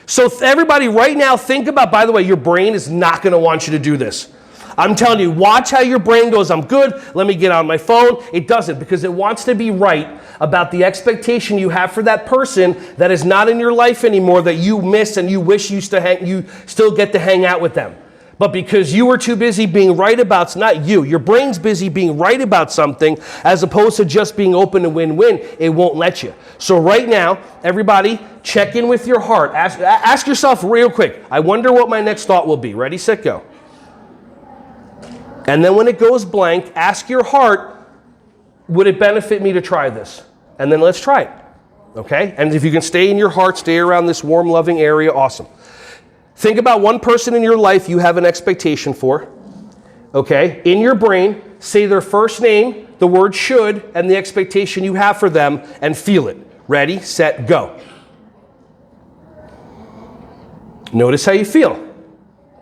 So everybody right now think about, by the way, your brain is not going to want you to do this. I'm telling you, watch how your brain goes, I'm good, let me get on my phone. It doesn't, because it wants to be right about the expectation you have for that person that is not in your life anymore, that you miss and you wish you still get to hang out with them. But because you were too busy being right about, not you, your brain's busy being right about something as opposed to just being open to win-win, it won't let you. So right now, everybody, check in with your heart. Ask yourself real quick, I wonder what my next thought will be. Ready, set, go. And then when it goes blank, ask your heart, would it benefit me to try this? And then let's try it, okay? And if you can stay in your heart, stay around this warm, loving area, awesome. Think about one person in your life you have an expectation for, okay? In your brain, say their first name, the word should, and the expectation you have for them, and feel it. Ready, set, go. Notice how you feel.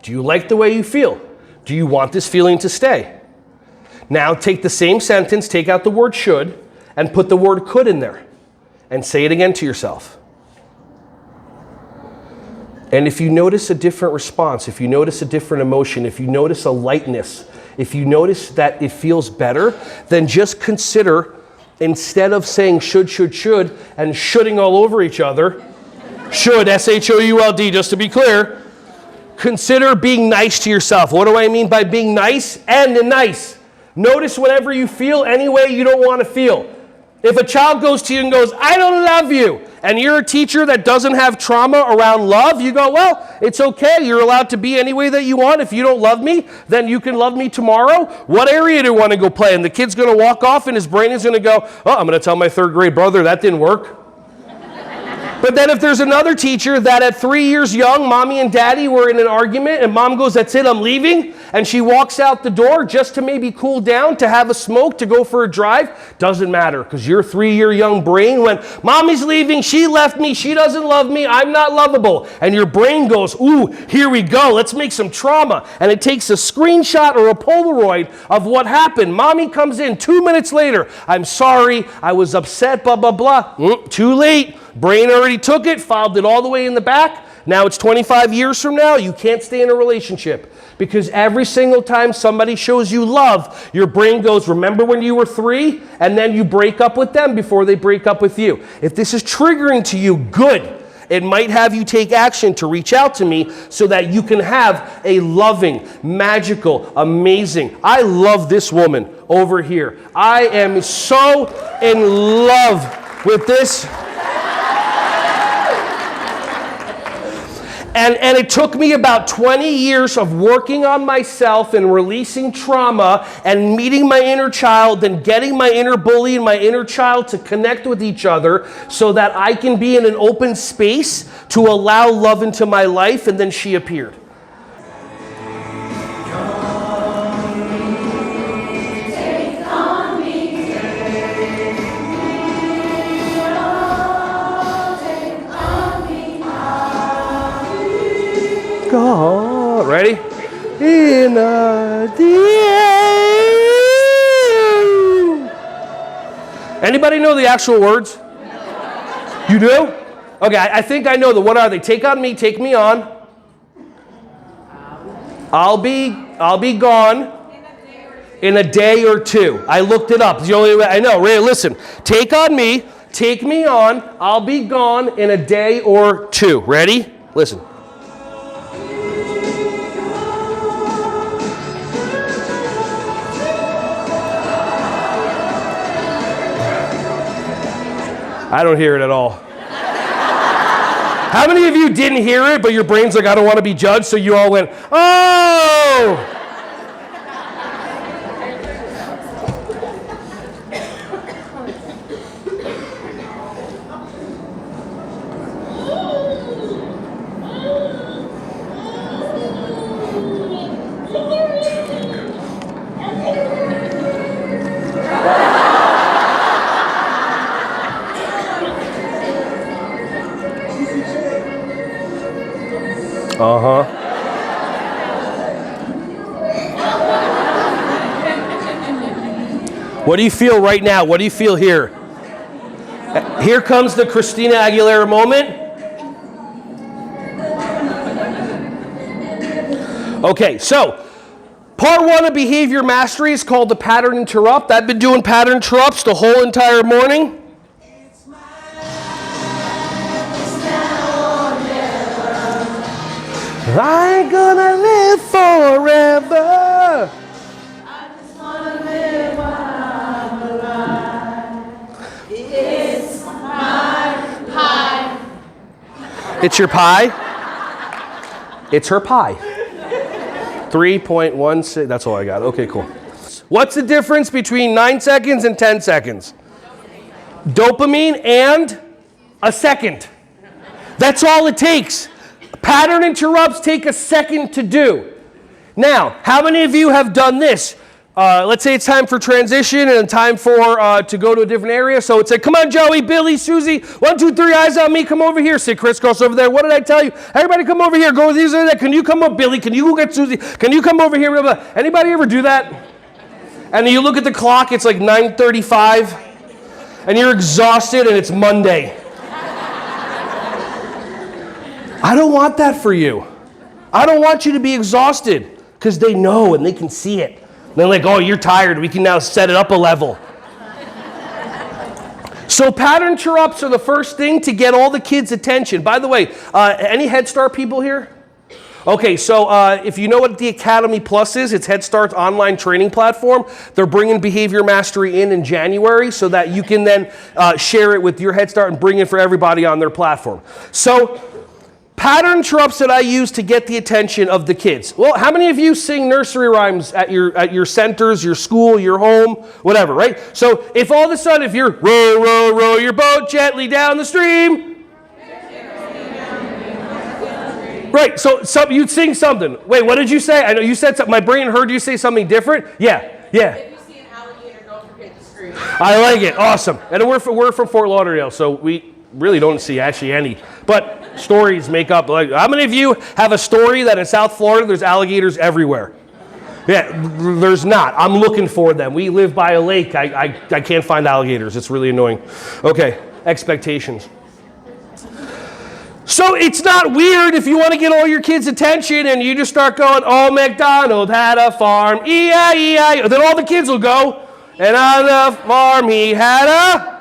Do you like the way you feel? Do you want this feeling to stay? Now take the same sentence, take out the word should, and put the word could in there. And say it again to yourself. And if you notice a different response, if you notice a different emotion, if you notice a lightness, if you notice that it feels better, then just consider, instead of saying should, and shoulding all over each other, should, S-H-O-U-L-D, just to be clear, consider being nice to yourself. What do I mean by being nice? And nice. Notice whatever you feel any way you don't want to feel. If a child goes to you and goes, I don't love you, and you're a teacher that doesn't have trauma around love, you go, well, it's okay. You're allowed to be any way that you want. If you don't love me, then you can love me tomorrow. What area do you want to go play? And the kid's going to walk off and his brain is going to go, oh, I'm going to tell my third grade brother that didn't work. But then if there's another teacher that at 3 years young, mommy and daddy were in an argument and mom goes, that's it, I'm leaving. And she walks out the door just to maybe cool down, to have a smoke, to go for a drive. Doesn't matter, because your 3-year young brain went, mommy's leaving, she left me, she doesn't love me, I'm not lovable. And your brain goes, ooh, here we go, let's make some trauma. And it takes a screenshot or a Polaroid of what happened. Mommy comes in 2 minutes later, I'm sorry, I was upset, blah, blah, blah. Too late. Brain already took it, filed it all the way in the back. Now it's 25 years from now, you can't stay in a relationship. Because every single time somebody shows you love, your brain goes, remember when you were 3? And then you break up with them before they break up with you. If this is triggering to you, good. It might have you take action to reach out to me so that you can have a loving, magical, amazing. I love this woman over here. I am so in love with this. And it took me about 20 years of working on myself and releasing trauma and meeting my inner child and getting my inner bully and my inner child to connect with each other so that I can be in an open space to allow love into my life. And then she appeared. God. Ready? In a Anybody know the actual words? You do? Okay, I think I know them. What are they? Take on me, take me on. I'll be gone in a day or two. I looked it up. It's the only way I know. Ray, listen. Take on me, take me on. I'll be gone in a day or two. Ready? Listen. I don't hear it at all. How many of you didn't hear it, but your brain's like, I don't want to be judged, so you all went, oh! Uh-huh. What do you feel right now? What do you feel here? Here comes the Christina Aguilera moment. Okay, so part 1 of behavior mastery is called the pattern interrupt. I've been doing pattern interrupts the whole entire morning. I ain't gonna live forever. I just wanna live while I'm alive. It's my pie. It's your pie? It's her pie. 3.16, that's all I got. Okay, cool. What's the difference between 9 seconds and 10 seconds? Dopamine and a second. That's all it takes. Pattern interrupts take a second to do. Now, how many of you have done this? Let's say it's time for transition and time for to go to a different area. So it's like, come on, Joey, Billy, Susie, 1, 2, 3, eyes on me, come over here. Say, crisscross over there. What did I tell you? Everybody come over here. Go with these or that. Can you come up, Billy? Can you go get Susie? Can you come over here? Blah, blah. Anybody ever do that? And you look at the clock, it's like 9:35, and you're exhausted, and it's Monday. I don't want that for you. I don't want you to be exhausted, because they know and they can see it. And they're like, oh, you're tired. We can now set it up a level. So pattern interrupts are the first thing to get all the kids' attention. By the way, any Head Start people here? Okay, so if you know what the Academy Plus is, it's Head Start's online training platform. They're bringing Behavior Mastery in January so that you can then share it with your Head Start and bring it for everybody on their platform. So pattern interrupts that I use to get the attention of the kids. Well, how many of you sing nursery rhymes at your centers, your school, your home, whatever, right? So if all of a sudden, if you're row, row, row your boat gently down the stream. Right, so you'd sing something. Wait, what did you say? I know you said something. My brain heard you say something different. Yeah. If you see an alligator, don't forget to scream. I like it. Awesome. And we're from Fort Lauderdale, so we really don't see actually any. But stories make up. Like, how many of you have a story that in South Florida there's alligators everywhere? Yeah, there's not. I'm looking for them. We live by a lake. I can't find alligators. It's really annoying. Okay, expectations. So it's not weird if you want to get all your kids' attention and you just start going, oh, MacDonald had a farm, E-I-E-I-O. Then all the kids will go, and on the farm he had a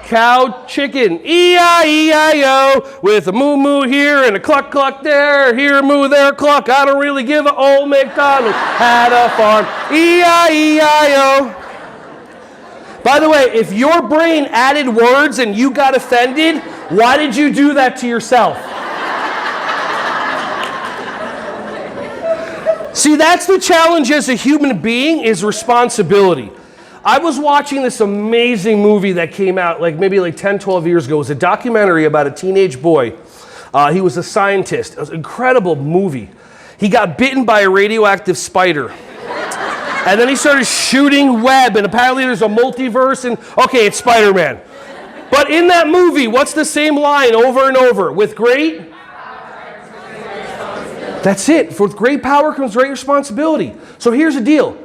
cow chicken, E-I-E-I-O, with a moo-moo here and a cluck-cluck there, here moo, there cluck. I don't really give a old MacDonald had a farm, E-I-E-I-O. By the way, if your brain added words and you got offended, why did you do that to yourself? See, that's the challenge as a human being, is responsibility. I was watching this amazing movie that came out maybe 10, 12 years ago. It was a documentary about a teenage boy. He was a scientist. It was an incredible movie. He got bitten by a radioactive spider. And then he started shooting web, and apparently there's a multiverse, and okay, it's Spider-Man. But in that movie, what's the same line over and over? With great? That's it. With great power comes great responsibility. So here's the deal.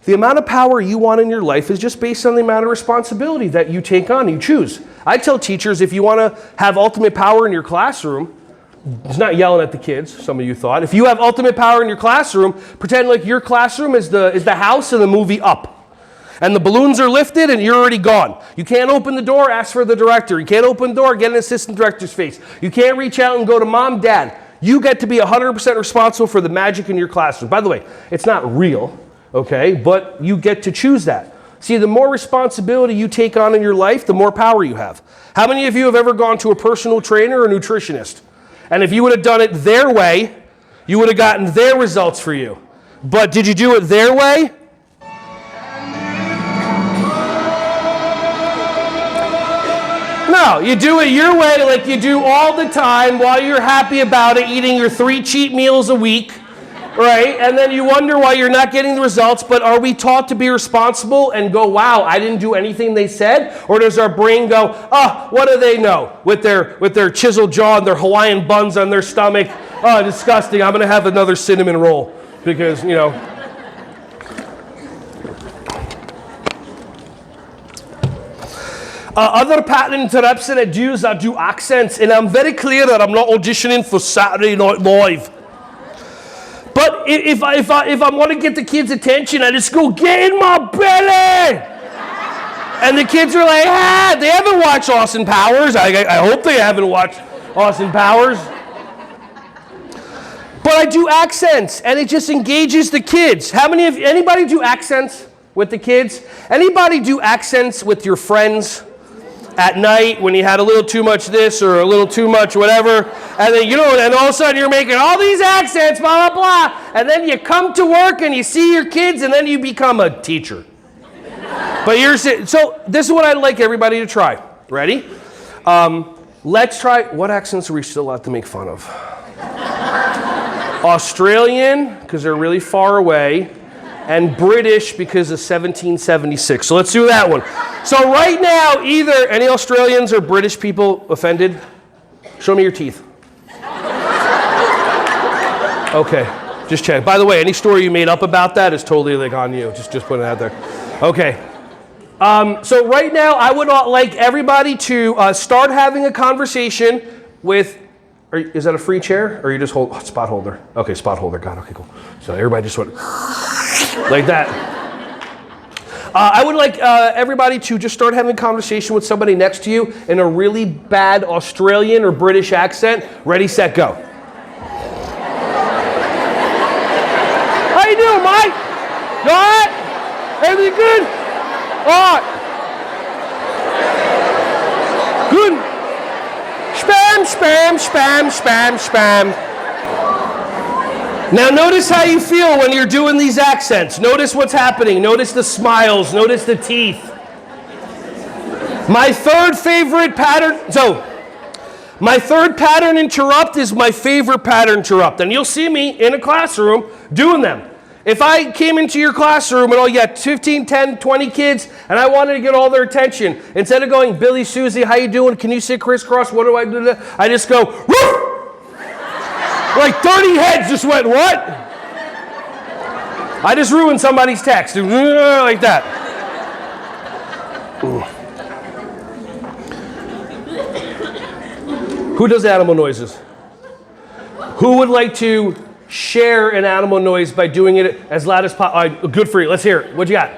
The amount of power you want in your life is just based on the amount of responsibility that you take on, you choose. I tell teachers, if you want to have ultimate power in your classroom, it's not yelling at the kids, some of you thought. If you have ultimate power in your classroom, pretend like your classroom is the house in the movie Up. And the balloons are lifted and you're already gone. You can't open the door, ask for the director. You can't open the door, get an assistant director's face. You can't reach out and go to mom, dad. You get to be 100% responsible for the magic in your classroom. By the way, it's not real, okay? But you get to choose that. See, the more responsibility you take on in your life, the more power you have. How many of you have ever gone to a personal trainer or nutritionist? And if you would have done it their way, you would have gotten their results for you. But did you do it their way? No, you do it your way, like you do all the time while you're happy about it, eating your 3 cheat meals a week, right? And then you wonder why you're not getting the results. But are we taught to be responsible and go, wow, I didn't do anything they said? Or does our brain go, oh, what do they know? With their chiseled jaw and their Hawaiian buns on their stomach. Oh, disgusting. I'm going to have another cinnamon roll because, you know. Other pattern interrupts that I do is I do accents, and I'm very clear that I'm not auditioning for Saturday Night Live. But if I want to get the kids' attention, I just go, get in my belly. And the kids are like, they haven't watched Austin Powers. I hope they haven't watched Austin Powers. But I do accents, and it just engages the kids. Anybody do accents with the kids? Anybody do accents with your friends at night when you had a little too much this or a little too much whatever? And then, and all of a sudden you're making all these accents, blah, blah, blah. And then you come to work and you see your kids, and then you become a teacher. But so this is what I'd like everybody to try. Ready? Let's try, what accents are we still allowed to make fun of? Australian, because they're really far away, and British because of 1776. So let's do that one. So right now, either any Australians or British people offended? Show me your teeth. Okay, just check. By the way, any story you made up about that is totally like on you. Just put it out there. Okay. So right now, I would like everybody to start having a conversation with. Is that a free chair, or you just hold spot holder? Okay, spot holder. God, okay, cool. So everybody just went like that. I would like everybody to just start having a conversation with somebody next to you in a really bad Australian or British accent. Ready, set, go. How you doing, Mike? You all right? Everything good? All right. Good. Spam, spam, spam, spam, spam. Now notice how you feel when you're doing these accents. Notice what's happening. Notice the smiles. Notice the teeth. My third favorite pattern. So, my third pattern interrupt is my favorite pattern interrupt. And you'll see me in a classroom doing them. If I came into your classroom and you got 15, 10, 20 kids, and I wanted to get all their attention, instead of going, Billy, Susie, how you doing? Can you sit crisscross? What do I do? I just go, woof! Like 30 heads just went, what? I just ruined somebody's text. Like that. Who does animal noises? Who would like to share an animal noise by doing it as loud as possible? Good for you. Let's hear it. What you got?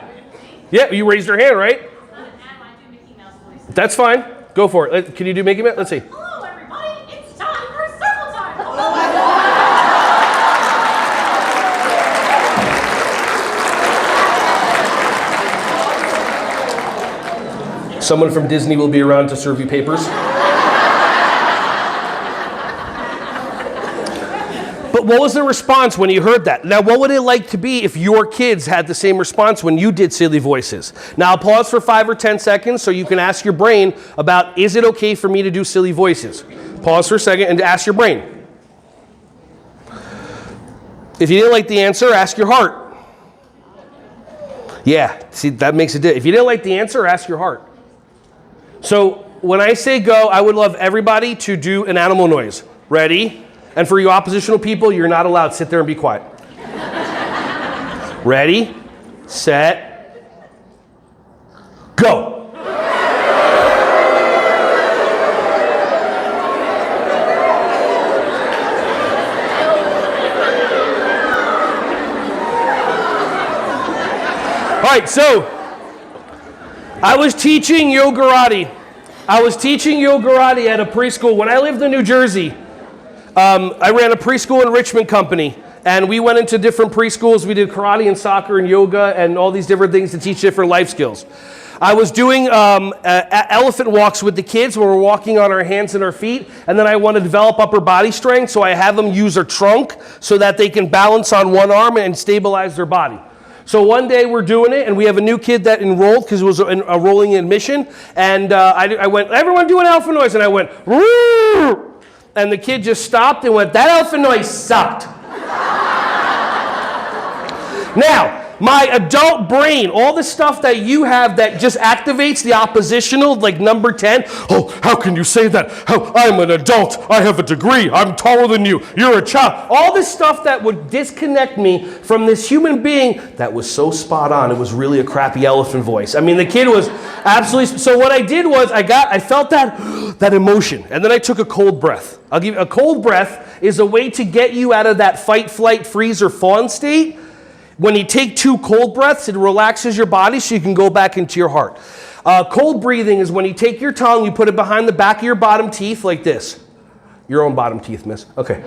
Yeah, you raised your hand, right? That's fine. Go for it. Can you do Mickey Mouse? Let's see. Hello, everybody. It's time for circle time. Someone from Disney will be around to serve you papers. But what was the response when you heard that? Now, what would it like to be if your kids had the same response when you did silly voices? Now, I'll pause for 5 or 10 seconds so you can ask your brain about, is it okay for me to do silly voices? Pause for a second and ask your brain. If you didn't like the answer, ask your heart. Yeah, see, that makes a difference. If you didn't like the answer, ask your heart. So when I say go, I would love everybody to do an animal noise. Ready? And for you oppositional people, you're not allowed. Sit there and be quiet. Ready, set, go. All right, so I was teaching yogarati. I was teaching yogarati at a preschool. When I lived in New Jersey, I ran a preschool enrichment company, and we went into different preschools. We did karate and soccer and yoga and all these different things to teach different life skills. I was doing elephant walks with the kids where we're walking on our hands and our feet, and then I want to develop upper body strength, so I have them use their trunk so that they can balance on one arm and stabilize their body. So one day we're doing it, and we have a new kid that enrolled because it was a rolling admission, and I went, everyone do an elephant noise, and I went, Roo! And the kid just stopped and went, that elephant noise sucked. Now, My adult brain, all the stuff that you have that just activates the oppositional, like number 10. Oh, how can you say that? How, I'm an adult. I have a degree. I'm taller than you. You're a child. All this stuff that would disconnect me from this human being that was so spot on. It was really a crappy elephant voice. I mean, the kid was absolutely. So what I did was I felt that emotion, and then I took a cold breath. I'll give you a cold breath is a way to get you out of that fight, flight, freeze, or fawn state. When you take 2 cold breaths, it relaxes your body so you can go back into your heart. Cold breathing is when you take your tongue, you put it behind the back of your bottom teeth like this. Your own bottom teeth, miss. Okay.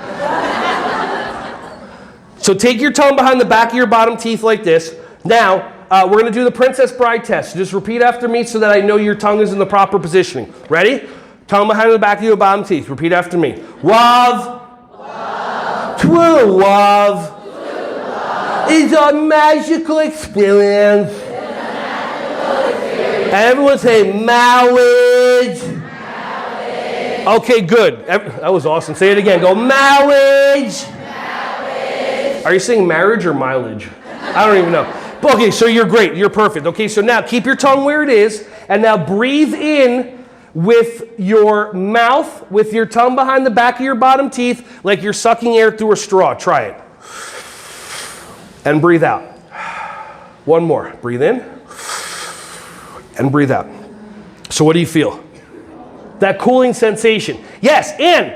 So take your tongue behind the back of your bottom teeth like this. Now, we're going to do the Princess Bride test. Just repeat after me so that I know your tongue is in the proper positioning. Ready? Tongue behind the back of your bottom teeth. Repeat after me. Wav. Twirl wav. It's a magical experience. Everyone say marriage. Okay, good. That was awesome. Say it again. Go marriage. Are you saying marriage or mileage? I don't even know. Okay, so you're great. You're perfect. Okay, so now keep your tongue where it is, and now breathe in with your mouth, with your tongue behind the back of your bottom teeth, like you're sucking air through a straw. Try it. And breathe out. One more. Breathe in. And breathe out. So what do you feel? That cooling sensation. Yes, and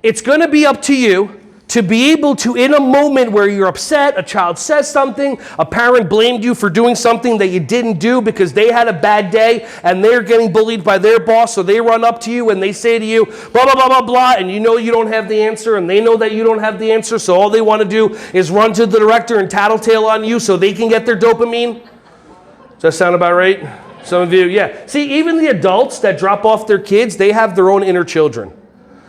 it's going to be up to you to be able to, in a moment where you're upset, a child says something, a parent blamed you for doing something that you didn't do because they had a bad day and they're getting bullied by their boss, so they run up to you and they say to you, blah, blah, blah, blah, blah, and you know you don't have the answer and they know that you don't have the answer, so all they want to do is run to the director and tattletale on you so they can get their dopamine. Does that sound about right? Some of you, yeah. See, even the adults that drop off their kids, they have their own inner children.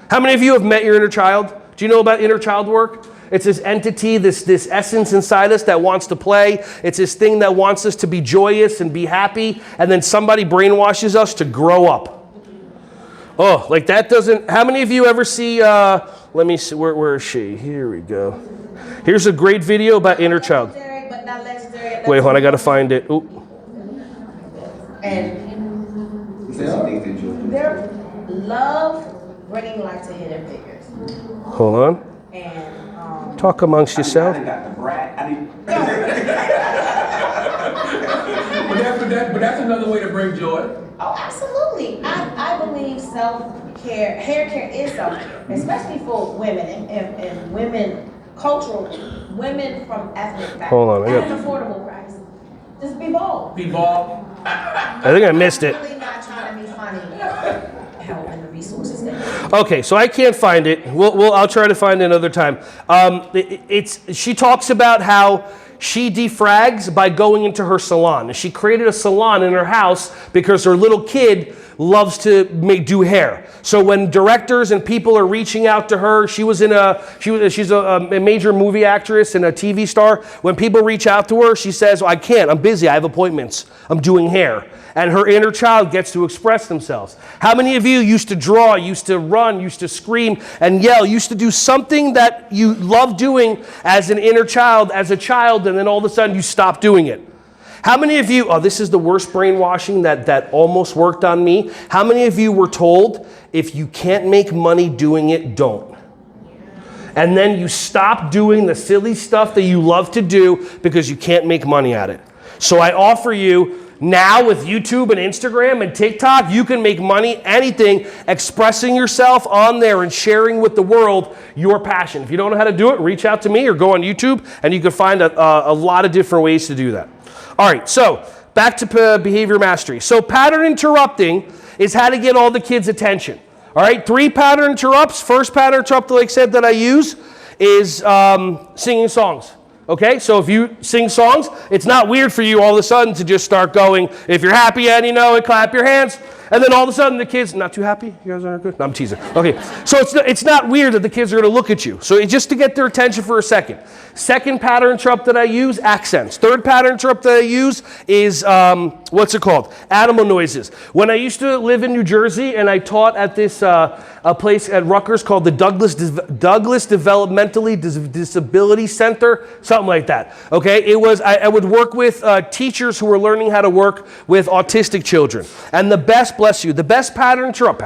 How many of you have met your inner child? Do you know about inner child work? It's this entity, this essence inside us that wants to play. It's this thing that wants us to be joyous and be happy, and then somebody brainwashes us to grow up. Oh, like that doesn't... How many of you ever see... let me see, where is she? Here we go. Here's a great video about inner child. But not legendary. Wait, hold on, I gotta find it. Ooh. And their love bringing life to hidden figures. Hold on. And talk amongst yourself. But that's another way to bring joy. Oh, absolutely. I believe self-care, hair care is self-care, especially for women and women, cultural women from ethnic backgrounds. Hold on, at an affordable price. Just be bold. Be bald. I think I missed it. I'm really not trying to be funny. Help and the resources there. Okay, so I can't find it. I'll try to find it another time. She talks about how she defrags by going into her salon. She created a salon in her house because her little kid loves to do hair. So when directors and people are reaching out to her, she's a major movie actress and a TV star. When people reach out to her, she says, I can't, I'm busy, I have appointments, I'm doing hair. And her inner child gets to express themselves. How many of you used to draw, used to run, used to scream and yell, used to do something that you loved doing as an inner child, as a child, and then all of a sudden you stop doing it? How many of you, this is the worst brainwashing that almost worked on me. How many of you were told, if you can't make money doing it, don't? And then you stop doing the silly stuff that you love to do because you can't make money at it. So I offer you, now with YouTube and Instagram and TikTok, you can make money, anything, expressing yourself on there and sharing with the world your passion. If you don't know how to do it, reach out to me or go on YouTube and you can find a lot of different ways to do that. All right, so back to behavior mastery. So pattern interrupting is how to get all the kids' attention. All right, 3 pattern interrupts. First pattern interrupt, like I said, that I use is singing songs. Okay, so if you sing songs, it's not weird for you all of a sudden to just start going, if you're happy and you know it, clap your hands. And then all of a sudden the kids, not too happy? You guys aren't good? No, I'm teasing. Okay, so it's not weird that the kids are going to look at you. So just to get their attention for a second. Second pattern interrupt that I use, accents. Third pattern interrupt that I use is, what's it called? Animal noises. When I used to live in New Jersey and I taught at this a place at Rutgers called the Douglas Developmentally Disability Center, something like that. Okay, it was I would work with teachers who were learning how to work with autistic children. And the best, bless you, the best pattern interrupt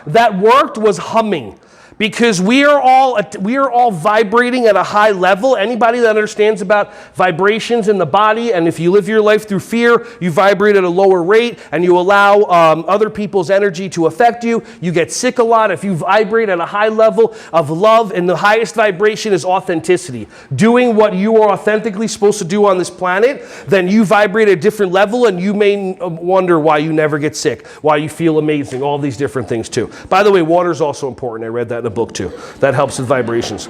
that worked was humming. Because we are all vibrating at a high level. Anybody that understands about vibrations in the body, and if you live your life through fear, you vibrate at a lower rate, and you allow other people's energy to affect you. You get sick a lot if you vibrate at a high level of love, and the highest vibration is authenticity. Doing what you are authentically supposed to do on this planet, then you vibrate at a different level, and you may wonder why you never get sick, why you feel amazing, all these different things too. By the way, water is also important. I read that in a book too. That helps with vibrations.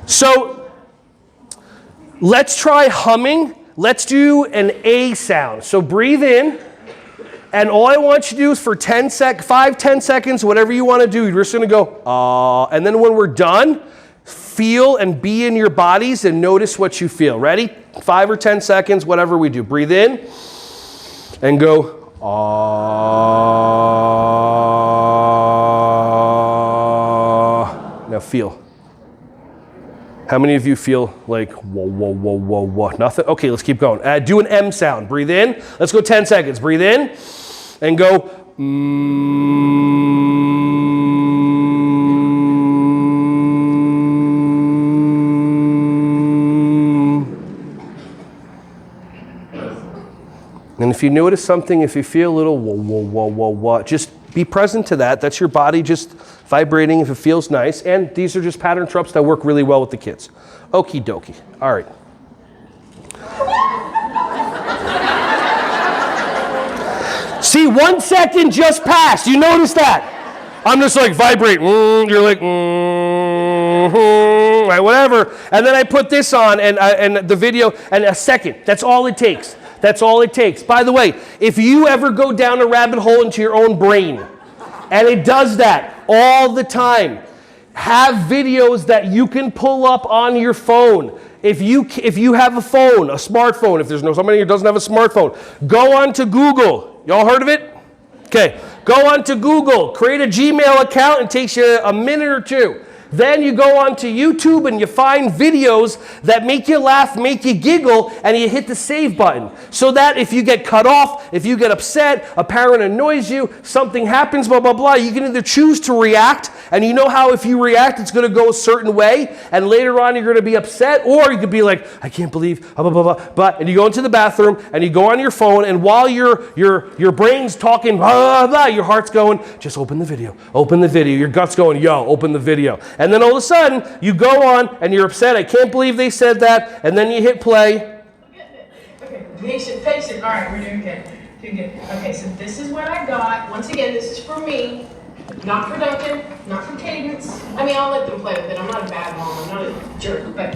So let's try humming. Let's do an A sound. So breathe in, and all I want you to do is for 10 seconds, whatever you want to do, you're just going to go, ah, and then when we're done, feel and be in your bodies and notice what you feel. Ready? 5 or 10 seconds, whatever we do. Breathe in and go, ah. Now feel. How many of you feel like, whoa, whoa, whoa, whoa, whoa? Nothing? Okay, let's keep going. Do an M sound. Breathe in. Let's go 10 seconds. Breathe in and go, And if you notice something, if you feel a little whoa, whoa, whoa, whoa, whoa, just be present to that. That's your body just vibrating if it feels nice. And these are just pattern interrupts that work really well with the kids. Okie dokie. All right. See, 1 second just passed. You notice that? I'm just like vibrate. You're like, right, whatever. And then I put this on and the video, and a second. That's all it takes. That's all it takes. By the way, if you ever go down a rabbit hole into your own brain, and it does that all the time, have videos that you can pull up on your phone. If you have a phone, a smartphone, if there's somebody who doesn't have a smartphone, go onto Google. Y'all heard of it? Okay. Go onto Google, create a Gmail account. It takes you a minute or two. Then you go onto YouTube and you find videos that make you laugh, make you giggle, and you hit the save button. So that if you get cut off, if you get upset, a parent annoys you, something happens, blah, blah, blah, you can either choose to react, and you know how if you react, it's going to go a certain way, and later on you're going to be upset, or you could be like, I can't believe, blah, blah, blah, blah, and you go into the bathroom, and you go on your phone, and while your brain's talking, blah, blah, blah, your heart's going, just open the video, your gut's going, yo, open the video. And then all of a sudden, you go on and you're upset. I can't believe they said that. And then you hit play. Okay, patient. All right, we're doing good. Doing good. Okay, so this is what I got. Once again, this is for me, not for Duncan, not for Cadence. I mean, I'll let them play with it. I'm not a bad mom. I'm not a jerk. But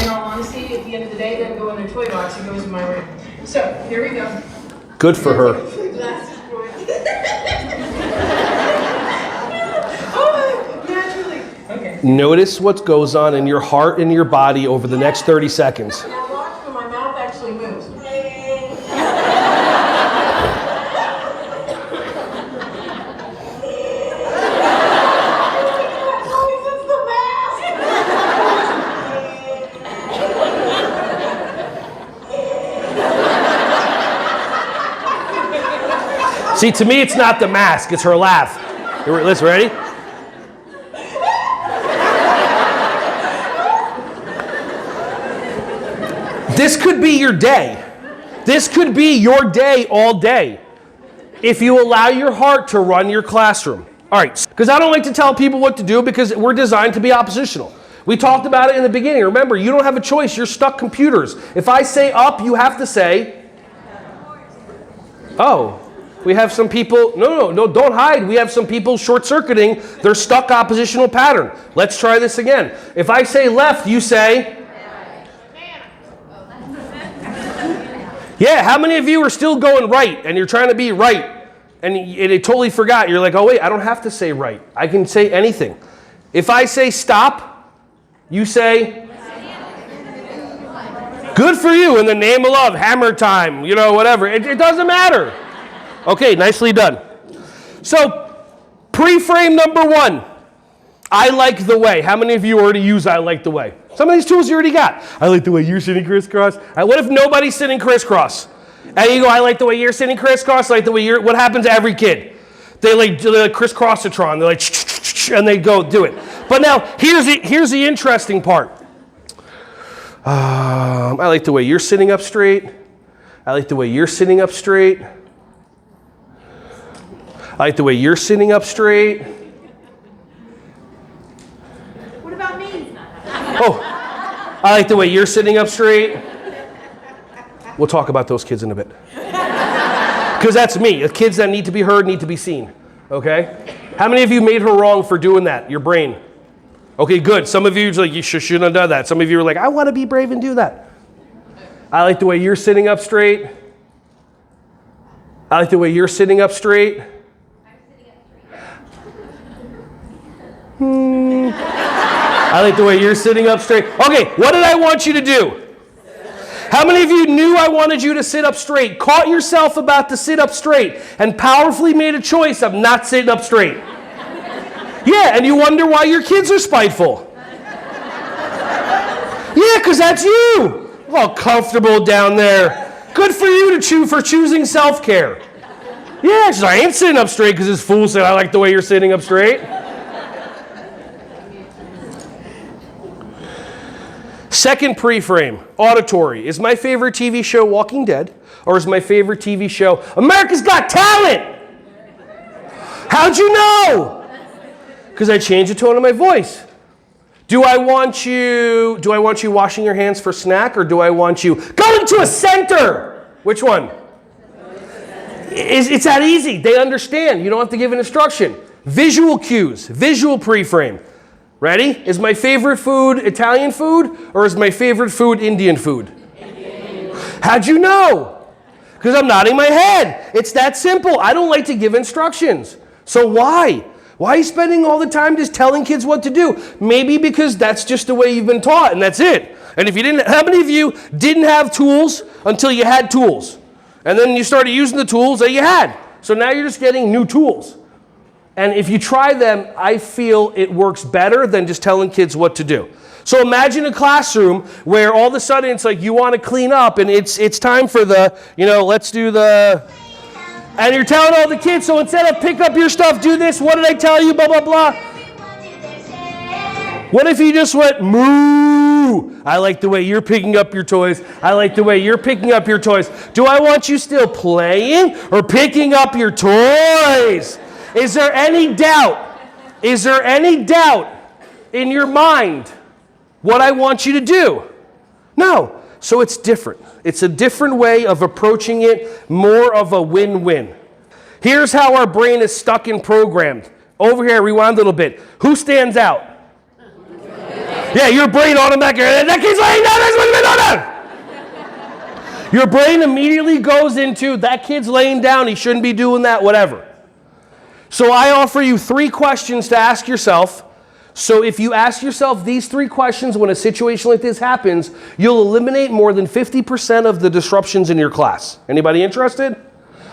in all honesty, at the end of the day, it doesn't go in their toy box. It goes in my room. So here we go. Good for her. Okay. Notice what goes on in your heart and your body over the next 30 seconds. Now watch when my mouth actually moves. See, to me, it's not the mask, it's her laugh. Listen, ready? This could be your day. This could be your day all day if you allow your heart to run your classroom. All right, because I don't like to tell people what to do because we're designed to be oppositional. We talked about it in the beginning. Remember, you don't have a choice. You're stuck computers. If I say up, you have to say, oh. We have some people, no, don't hide. We have some people short-circuiting their stuck oppositional pattern. Let's try this again. If I say left, you say? Yeah, how many of you are still going right and you're trying to be right and you totally forgot? You're like, oh wait, I don't have to say right. I can say anything. If I say stop, you say good for you, in the name of love, hammer time, whatever. It doesn't matter. Okay, nicely done. So, pre-frame number 1. I like the way. How many of you already use I like the way? Some of these tools you already got. I like the way you're sitting crisscross. What if nobody's sitting crisscross? And you go, I like the way you're sitting crisscross, I like the way what happens to every kid? They're like crisscrossatron. They're like, and they go do it. But now, here's the interesting part. I like the way you're sitting up straight. I like the way you're sitting up straight. I like the way you're sitting up straight. What about me? Oh, I like the way you're sitting up straight. We'll talk about those kids in a bit. Because that's me. The kids that need to be heard need to be seen. Okay? How many of you made her wrong for doing that? Your brain. Okay, good. Some of you are like, you shouldn't have done that. Some of you are like, I want to be brave and do that. I like the way you're sitting up straight. I like the way you're sitting up straight. I like the way you're sitting up straight. Okay, what did I want you to do? How many of you knew I wanted you to sit up straight, caught yourself about to sit up straight, and powerfully made a choice of not sitting up straight? Yeah, and you wonder why your kids are spiteful. Yeah, because that's you. All comfortable down there. Good for you for choosing self-care. Yeah, I ain't sitting up straight because this fool said I like the way you're sitting up straight. Second pre-frame, auditory. Is my favorite TV show Walking Dead, or is my favorite TV show America's Got Talent? How'd you know? Because I changed the tone of my voice. Do I want you washing your hands for snack, or do I want you going to a center? Which one? It's that easy. They understand. You don't have to give an instruction. Visual cues, visual pre-frame. Ready? Is my favorite food Italian food, or is my favorite food Indian food? How'd you know? Because I'm nodding my head. It's that simple. I don't like to give instructions. So why? Why are you spending all the time just telling kids what to do? Maybe because that's just the way you've been taught, and that's it. And if you didn't, how many of you didn't have tools until you had tools? And then you started using the tools that you had. So now you're just getting new tools. And if you try them, I feel it works better than just telling kids what to do. So imagine a classroom where all of a sudden it's like you want to clean up and it's time for the, let's do the, and you're telling all the kids, so instead of pick up your stuff, do this, what did I tell you, blah, blah, blah. What if you just went, moo? I like the way you're picking up your toys. I like the way you're picking up your toys. Do I want you still playing or picking up your toys? Is there any doubt? Is there any doubt in your mind what I want you to do? No. So it's different. It's a different way of approaching it, more of a win-win. Here's how our brain is stuck and programmed. Over here, rewind a little bit. Who stands out? Yeah, your brain automatically, that kid's laying down, that's what your brain immediately goes into, that kid's laying down, he shouldn't be doing that, whatever. So I offer you 3 questions to ask yourself. So if you ask yourself these 3 questions when a situation like this happens, you'll eliminate more than 50% of the disruptions in your class. Anybody interested?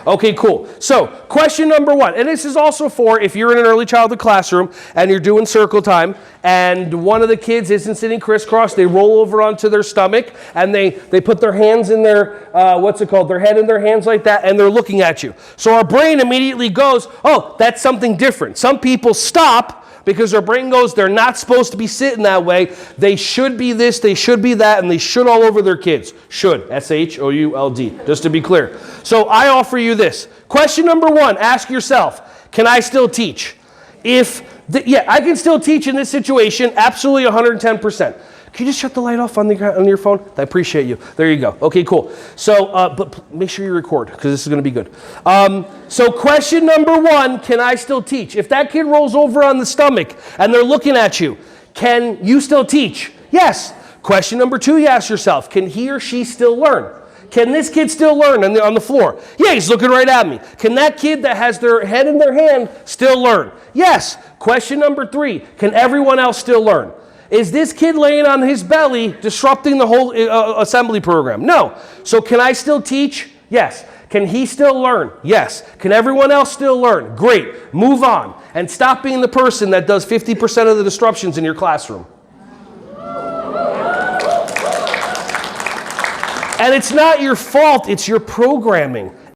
Okay, cool. So question number 1, and this is also for if you're in an early childhood classroom and you're doing circle time and one of the kids isn't sitting crisscross, they roll over onto their stomach and they put their hands in their, their head in their hands like that, and they're looking at you. So our brain immediately goes, oh, that's something different. Some people stop because their brain goes, they're not supposed to be sitting that way. They should be this, they should be that, and they should all over their kids. Should, S-H-O-U-L-D, just to be clear. So I offer you this. Question number 1, ask yourself, can I still teach? I can still teach in this situation, absolutely 110%. Can you just shut the light off on your phone? I appreciate you. There you go. Okay, cool. So, but make sure you record because this is going to be good. So question number 1, can I still teach? If that kid rolls over on the stomach and they're looking at you, can you still teach? Yes. Question number 2, you ask yourself, can he or she still learn? Can this kid still learn on the floor? Yeah, he's looking right at me. Can that kid that has their head in their hand still learn? Yes. Question number 3, can everyone else still learn? Is this kid laying on his belly disrupting the whole assembly program? No. So can I still teach? Yes. Can he still learn? Yes. Can everyone else still learn? Great. Move on. And stop being the person that does 50% of the disruptions in your classroom. And it's not your fault, it's your programming.